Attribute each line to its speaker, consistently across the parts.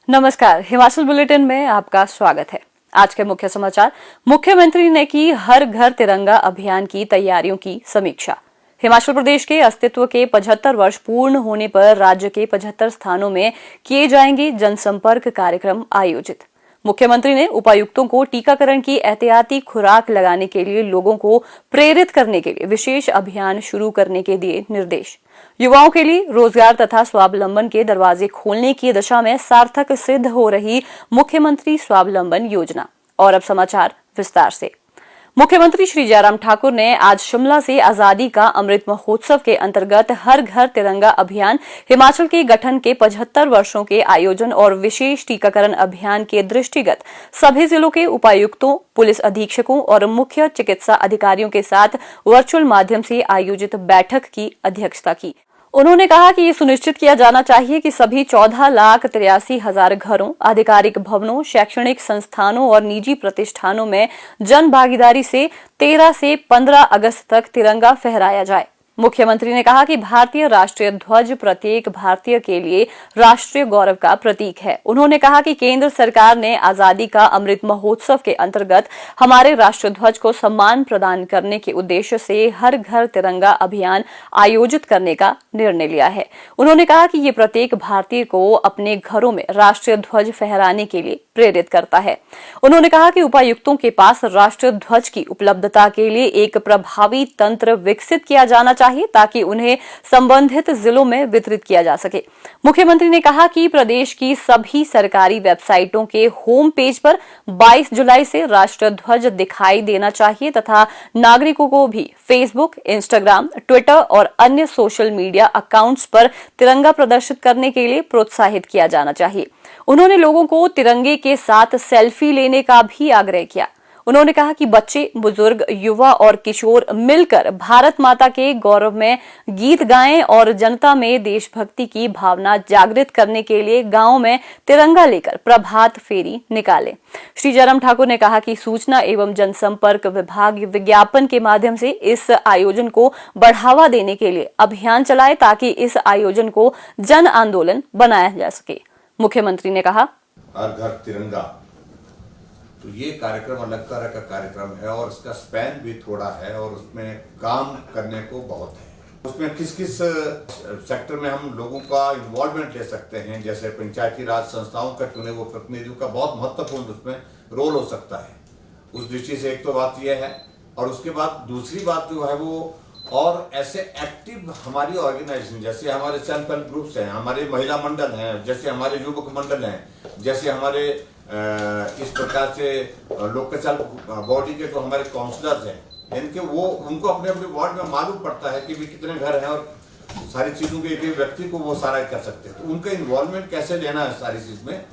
Speaker 1: नमस्कार, हिमाचल बुलेटिन में आपका स्वागत है। आज के मुख्य समाचार। मुख्यमंत्री ने की हर घर तिरंगा अभियान की तैयारियों की समीक्षा। हिमाचल प्रदेश के अस्तित्व के 75 वर्ष पूर्ण होने पर राज्य के 75 स्थानों में किए जाएंगे जनसंपर्क कार्यक्रम आयोजित। मुख्यमंत्री ने उपायुक्तों को टीकाकरण की एहतियाती खुराक लगाने के लिए लोगों को प्रेरित करने के लिए विशेष अभियान शुरू करने के दिए निर्देश। युवाओं के लिए रोजगार तथा स्वावलंबन के दरवाजे खोलने की दिशा में सार्थक सिद्ध हो रही मुख्यमंत्री स्वावलंबन योजना। और अब समाचार विस्तार से। मुख्यमंत्री श्री जयराम ठाकुर ने आज शिमला से आजादी का अमृत महोत्सव के अंतर्गत हर घर तिरंगा अभियान, हिमाचल के गठन के 75 वर्षों के आयोजन और विशेष टीकाकरण अभियान के दृष्टिगत सभी जिलों के उपायुक्तों, पुलिस अधीक्षकों और मुख्य चिकित्सा अधिकारियों के साथ वर्चुअल माध्यम से आयोजित बैठक की अध्यक्षता की। उन्होंने कहा कि ये सुनिश्चित किया जाना चाहिए कि सभी 14,83,000 घरों, आधिकारिक भवनों, शैक्षणिक संस्थानों और निजी प्रतिष्ठानों में जन भागीदारी से 13 से 15 अगस्त तक तिरंगा फहराया जाए। मुख्यमंत्री ने कहा कि भारतीय राष्ट्रीय ध्वज प्रत्येक भारतीय के लिए राष्ट्रीय गौरव का प्रतीक है। उन्होंने कहा कि केंद्र सरकार ने आजादी का अमृत महोत्सव के अंतर्गत हमारे राष्ट्रीय ध्वज को सम्मान प्रदान करने के उद्देश्य से हर घर तिरंगा अभियान आयोजित करने का निर्णय लिया है। उन्होंने कहा कि ये प्रत्येक भारतीय को अपने घरों में राष्ट्रीय ध्वज फहराने के लिए प्रेरित करता है। उन्होंने कहा कि उपायुक्तों के पास राष्ट्रीय ध्वज की उपलब्धता के लिए एक प्रभावी तंत्र विकसित किया जाना चाहिए ताकि उन्हें संबंधित जिलों में वितरित किया जा सके। मुख्यमंत्री ने कहा कि प्रदेश की सभी सरकारी वेबसाइटों के होम पेज पर 22 जुलाई से राष्ट्रीय ध्वज दिखाई देना चाहिए तथा नागरिकों को भी फेसबुक, इंस्टाग्राम, ट्विटर और अन्य सोशल मीडिया अकाउंट्स पर तिरंगा प्रदर्शित करने के लिए प्रोत्साहित किया जाना चाहिए। उन्होंने लोगों को तिरंगे के साथ सेल्फी लेने का भी आग्रह किया। उन्होंने कहा कि बच्चे, बुजुर्ग, युवा और किशोर मिलकर भारत माता के गौरव में गीत गाएं और जनता में देशभक्ति की भावना जागृत करने के लिए गांव में तिरंगा लेकर प्रभात फेरी निकालें। श्री जयराम ठाकुर ने कहा कि सूचना एवं जनसंपर्क विभाग विज्ञापन के माध्यम से इस आयोजन को बढ़ावा देने के लिए अभियान चलाए ताकि इस आयोजन को जन आंदोलन बनाया जा सके। मुख्यमंत्री ने कहा,
Speaker 2: हर घर तिरंगा, तो ये कार्यक्रम अलग तरह का कार्यक्रम है और इसका स्पैन भी थोड़ा है और उसमें काम करने को बहुत है। उसमें किस किस सेक्टर में हम लोगों का इन्वॉल्वमेंट ले सकते हैं, जैसे पंचायती राज संस्थाओं का चुने हुए प्रतिनिधियों का बहुत महत्वपूर्ण उसमें रोल हो सकता है। उस दृष्टि से एक तो बात यह है और उसके बाद दूसरी बात जो है वो और ऐसे एक्टिव हमारी ऑर्गेनाइजेशन, जैसे हमारे सेल्फ हेल्प ग्रुप्स हैं, हमारे महिला मंडल हैं, जैसे हमारे युवक मंडल हैं, जैसे हमारे इस प्रकार से लोकल बॉडी के जो हमारे काउंसलर्स हैं, इनके वो उनको अपने अपने वार्ड में मालूम पड़ता है कि भी कितने घर हैं और सारी चीजों के एक व्यक्ति को वो सारा कर सकते हैं। तो उनका इन्वॉल्वमेंट कैसे लेना है सारी चीज में,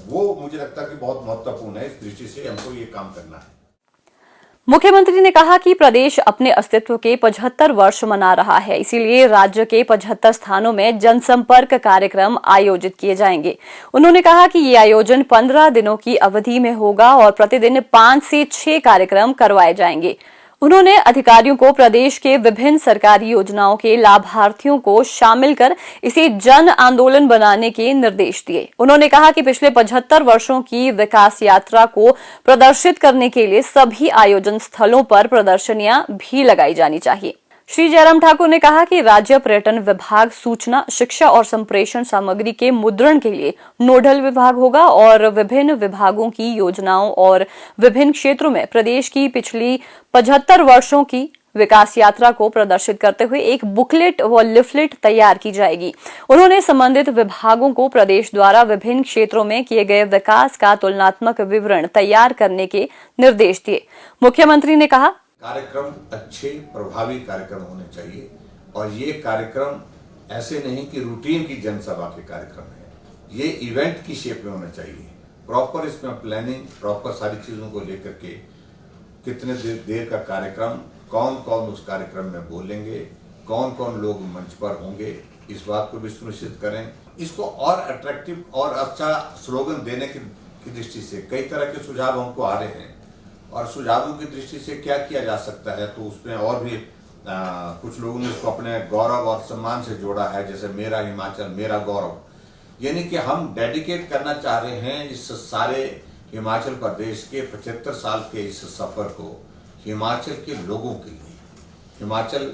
Speaker 2: वो मुझे लगता है कि बहुत महत्वपूर्ण है। इस दृष्टि से हमको ये काम करना है।
Speaker 1: मुख्यमंत्री ने कहा कि प्रदेश अपने अस्तित्व के 75 वर्ष मना रहा है, इसीलिए राज्य के 75 स्थानों में जनसंपर्क कार्यक्रम आयोजित किए जाएंगे। उन्होंने कहा कि ये आयोजन 15 दिनों की अवधि में होगा और प्रतिदिन 5 से 6 कार्यक्रम करवाए जाएंगे। उन्होंने अधिकारियों को प्रदेश के विभिन्न सरकारी योजनाओं के लाभार्थियों को शामिल कर इसे जन आंदोलन बनाने के निर्देश दिए। उन्होंने कहा कि पिछले 75 वर्षों की विकास यात्रा को प्रदर्शित करने के लिए सभी आयोजन स्थलों पर प्रदर्शनियां भी लगाई जानी चाहिए। श्री जयराम ठाकुर ने कहा कि राज्य पर्यटन विभाग सूचना, शिक्षा और संप्रेषण सामग्री के मुद्रण के लिए नोडल विभाग होगा और विभिन्न विभागों की योजनाओं और विभिन्न क्षेत्रों में प्रदेश की पिछली 75 वर्षों की विकास यात्रा को प्रदर्शित करते हुए एक बुकलेट व लिफलेट तैयार की जाएगी। उन्होंने संबंधित विभागों को प्रदेश द्वारा विभिन्न क्षेत्रों में किए गए विकास का तुलनात्मक विवरण तैयार करने के निर्देश दिए। मुख्यमंत्री ने कहा,
Speaker 2: कार्यक्रम अच्छे प्रभावी कार्यक्रम होने चाहिए और ये कार्यक्रम ऐसे नहीं कि रूटीन की जनसभा के कार्यक्रम है, ये इवेंट की शेप में होना चाहिए। प्रॉपर इसमें प्लानिंग, प्रॉपर सारी चीजों को लेकर के कितने देर का कार्यक्रम, कौन कौन उस कार्यक्रम में बोलेंगे, कौन कौन लोग मंच पर होंगे, इस बात को भी सुनिश्चित करें। इसको और अट्रैक्टिव और अच्छा स्लोगन देने की दृष्टि से कई तरह के सुझाव हमको आ रहे हैं और सुझावों की दृष्टि से क्या किया जा सकता है, तो उसमें और भी कुछ लोगों ने इसको अपने गौरव और सम्मान से जोड़ा है, जैसे मेरा हिमाचल मेरा गौरव। यानी कि हम डेडिकेट करना चाह रहे हैं इस सारे हिमाचल प्रदेश के 75 साल के इस सफर को हिमाचल के लोगों के लिए। हिमाचल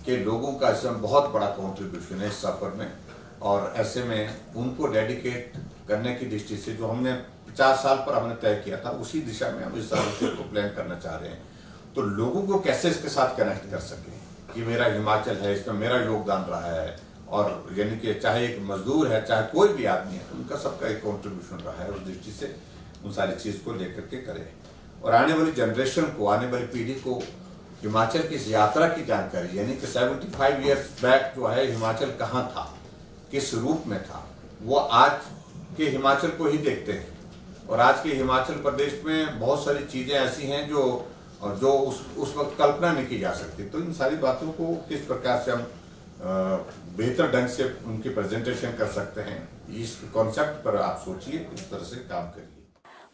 Speaker 2: के लोगों का इसमें बहुत बड़ा कंट्रीब्यूशन है इस सफर में, और ऐसे में उनको डेडिकेट करने की दृष्टि से जो हमने 50 साल पर हमने तय किया था, उसी दिशा में हम इस साल को प्लान करना चाह रहे हैं। तो लोगों को कैसे इसके साथ कनेक्ट कर सके कि मेरा हिमाचल है, इसमें मेरा योगदान रहा है, और यानी कि चाहे एक मजदूर है चाहे कोई भी आदमी है, उनका सबका एक कंट्रीब्यूशन रहा है। उस दृष्टि से उन सारी चीज को लेकर के करें और आने वाली जनरेशन को, आने वाली पीढ़ी को हिमाचल की इस यात्रा की जानकारी, यानी कि 75 ईयर्स बैक जो है हिमाचल कहाँ था, किस रूप में था, वो आज के हिमाचल को ही देखते हैं। और आज के हिमाचल प्रदेश में बहुत सारी चीजें ऐसी हैं जो उस वक्त कल्पना नहीं की जा सकती। तो इन सारी बातों को किस प्रकार से हम बेहतर ढंग से उनकी प्रेजेंटेशन कर सकते हैं, इस कॉन्सेप्ट पर आप सोचिए, इस तरह से काम करिए।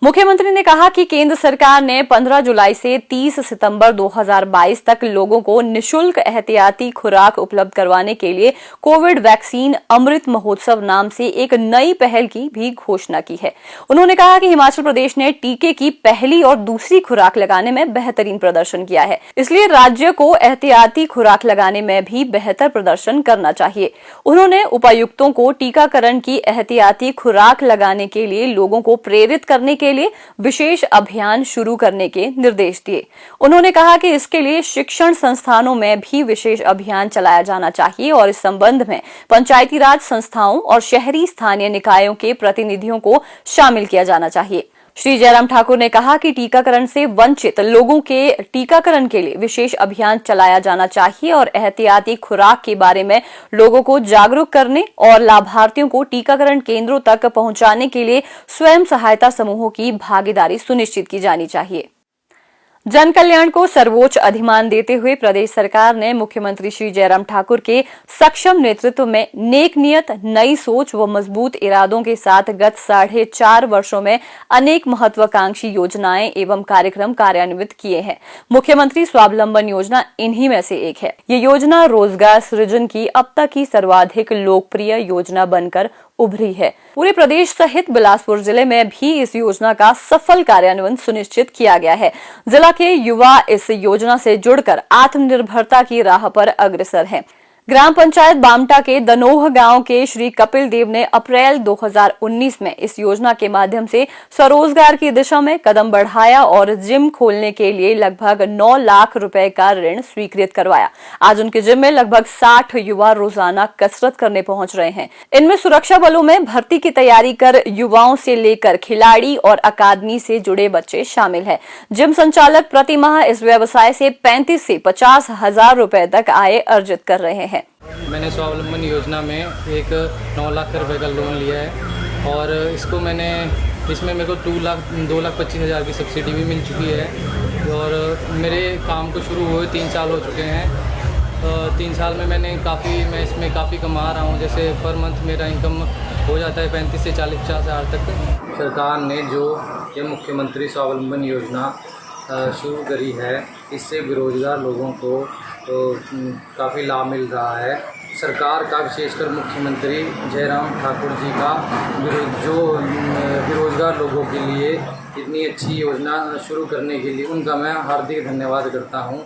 Speaker 1: मुख्यमंत्री ने कहा कि केंद्र सरकार ने 15 जुलाई से 30 सितंबर 2022 तक लोगों को निशुल्क एहतियाती खुराक उपलब्ध करवाने के लिए कोविड वैक्सीन अमृत महोत्सव नाम से एक नई पहल की भी घोषणा की है। उन्होंने कहा कि हिमाचल प्रदेश ने टीके की पहली और दूसरी खुराक लगाने में बेहतरीन प्रदर्शन किया है, इसलिए राज्य को एहतियाती खुराक लगाने में भी बेहतर प्रदर्शन करना चाहिए। उन्होंने उपायुक्तों को टीकाकरण की एहतियाती खुराक लगाने के लिए लोगों को प्रेरित करने के लिए विशेष अभियान शुरू करने के निर्देश दिए। उन्होंने कहा कि इसके लिए शिक्षण संस्थानों में भी विशेष अभियान चलाया जाना चाहिए और इस संबंध में पंचायती राज संस्थाओं और शहरी स्थानीय निकायों के प्रतिनिधियों को शामिल किया जाना चाहिए। श्री जयराम ठाकुर ने कहा कि टीकाकरण से वंचित लोगों के टीकाकरण के लिए विशेष अभियान चलाया जाना चाहिए और एहतियाती खुराक के बारे में लोगों को जागरूक करने और लाभार्थियों को टीकाकरण केंद्रों तक पहुंचाने के लिए स्वयं सहायता समूहों की भागीदारी सुनिश्चित की जानी चाहिए। जन कल्याण को सर्वोच्च अधिमान देते हुए प्रदेश सरकार ने मुख्यमंत्री श्री जयराम ठाकुर के सक्षम नेतृत्व में नेक नियत, नई सोच व मजबूत इरादों के साथ गत 4.5 वर्षों में अनेक महत्वाकांक्षी योजनाएं एवं कार्यक्रम कार्यान्वित किए हैं। मुख्यमंत्री स्वावलंबन योजना इन्हीं में से एक है। ये योजना रोजगार सृजन की अब तक की सर्वाधिक लोकप्रिय योजना बनकर उभरी है। पूरे प्रदेश सहित बिलासपुर जिले में भी इस योजना का सफल कार्यान्वयन सुनिश्चित किया गया है। जिला के युवा इस योजना से जुड़कर आत्मनिर्भरता की राह पर अग्रसर हैं। ग्राम पंचायत बामटा के दनोह गांव के श्री कपिल देव ने अप्रैल 2019 में इस योजना के माध्यम से स्वरोजगार की दिशा में कदम बढ़ाया और जिम खोलने के लिए लगभग 9 लाख रुपए का ऋण स्वीकृत करवाया। आज उनके जिम में लगभग 60 युवा रोजाना कसरत करने पहुंच रहे हैं। इनमें सुरक्षा बलों में भर्ती की तैयारी कर युवाओं से लेकर खिलाड़ी और अकादमी से जुड़े बच्चे शामिल हैं। जिम संचालक प्रति माह इस व्यवसाय से 35 से 50 हजार रुपए तक आय अर्जित कर रहे हैं।
Speaker 3: मैंने स्वावलंबन योजना में एक 9 लाख रुपए का लोन लिया है और इसमें मेरे को 2,25,000 की सब्सिडी भी मिल चुकी है और मेरे काम को शुरू हुए 3 साल हो चुके हैं। 3 साल में मैं इसमें काफ़ी कमा रहा हूँ। जैसे पर मंथ मेरा इनकम हो जाता है 35 से 40-50 हज़ार तक। सरकार ने जो ये मुख्यमंत्री स्वावलंबन योजना शुरू करी है, इससे बेरोजगार लोगों को तो काफ़ी लाभ मिल रहा है। सरकार का, विशेषकर मुख्यमंत्री जयराम ठाकुर जी का जो बेरोजगार लोगों के लिए इतनी अच्छी योजना शुरू करने के लिए उनका मैं हार्दिक धन्यवाद करता हूं।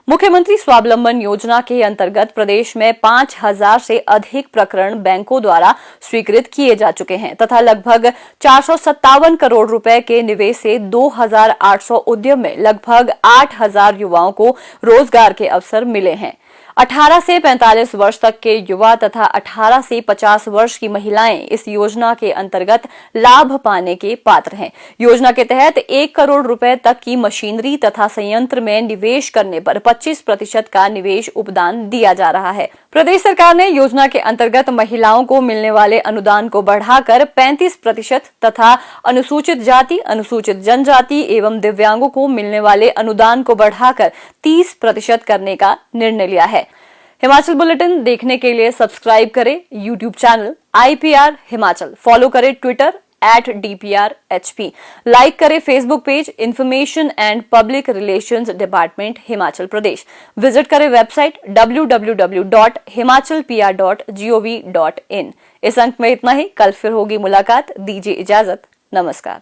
Speaker 1: मुख्यमंत्री स्वावलंबन योजना के अंतर्गत प्रदेश में 5,000 से अधिक प्रकरण बैंकों द्वारा स्वीकृत किए जा चुके हैं तथा लगभग 457 करोड़ रुपए के निवेश से 2,800 उद्यम में लगभग 8,000 युवाओं को रोजगार के अवसर मिले हैं। 18 से 45 वर्ष तक के युवा तथा 18 से 50 वर्ष की महिलाएं इस योजना के अंतर्गत लाभ पाने के पात्र हैं। योजना के तहत 1 करोड़ रुपए तक की मशीनरी तथा संयंत्र में निवेश करने पर 25% का निवेश उपदान दिया जा रहा है। प्रदेश सरकार ने योजना के अंतर्गत महिलाओं को मिलने वाले अनुदान को बढ़ाकर 35% तथा अनुसूचित जाति, अनुसूचित जनजाति एवं दिव्यांगों को मिलने वाले अनुदान को बढ़ाकर 30% करने का निर्णय लिया है। हिमाचल बुलेटिन देखने के लिए सब्सक्राइब करें YouTube channel IPR Himachal, follow करें ट्विटर @DPRHP। लाइक करें Facebook page information and public relations department Himachal Pradesh. Visit करें वेबसाइट www.himachalpr.gov.in। इस अंक में इतना ही। कल फिर होगी मुलाकात। दीजिए इजाजत। नमस्कार।